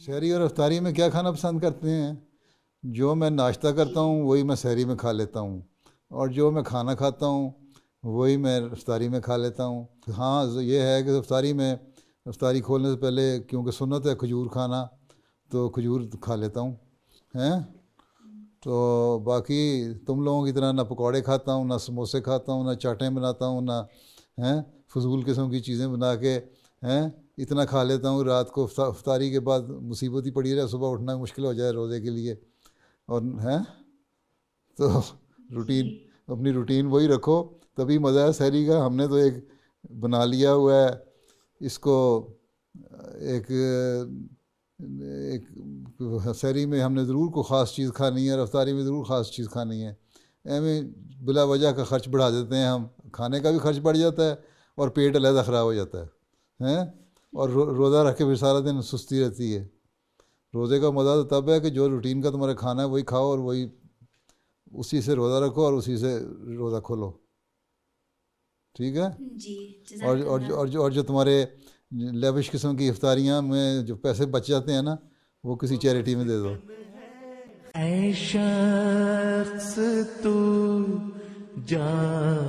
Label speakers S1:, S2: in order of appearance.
S1: سحری اور افطاری میں کیا کھانا پسند کرتے ہیں؟ جو میں ناشتہ کرتا ہوں وہی میں سحری میں کھا لیتا ہوں، اور جو میں کھانا کھاتا ہوں وہی میں افطاری میں کھا لیتا ہوں۔ ہاں یہ ہے کہ افطاری کھولنے سے پہلے کیونکہ سنت ہے کھجور کھانا، تو کھجور کھا لیتا ہوں ہیں۔ تو باقی تم لوگوں کی طرح نہ پکوڑے کھاتا ہوں، نہ سموسے کھاتا ہوں، نہ چاٹیں بناتا ہوں، نہ فضول قسم کی چیزیں بنا کے اتنا کھا لیتا ہوں رات کو افطاری کے بعد مصیبت ہی پڑی رہے، صبح اٹھنا مشکل ہو جائے روزے کے لیے، اور تو روٹین اپنی روٹین وہی رکھو تبھی مزہ ہے سحری کا۔ ہم نے تو ایک بنا لیا ہوا ہے اس کو، ایک سحری میں ہم نے ضرور کوئی خاص چیز کھانی ہے اور افطاری میں ضرور خاص چیز کھانی ہے، بلا وجہ کا خرچ بڑھا دیتے ہیں ہم، کھانے کا بھی خرچ بڑھ جاتا ہے اور پیٹ علیحدہ خراب ہو جاتا ہے اور روزہ رکھ کے پھر سارا دن سستی رہتی ہے۔ روزے کا مزہ تو تب ہے کہ جو روٹین کا تمہارا کھانا ہے وہی کھاؤ اور وہی اسی سے روزہ رکھو اور اسی سے روزہ کھولو، ٹھیک ہے؟
S2: جی
S1: اور
S2: جزاک
S1: اور
S2: اللہ۔
S1: جو اور جو اور جو تمہارے لیوش قسم کی افطاریاں میں جو پیسے بچ جاتے ہیں نا وہ کسی چیریٹی میں دے دو۔
S3: اے شخص تو جان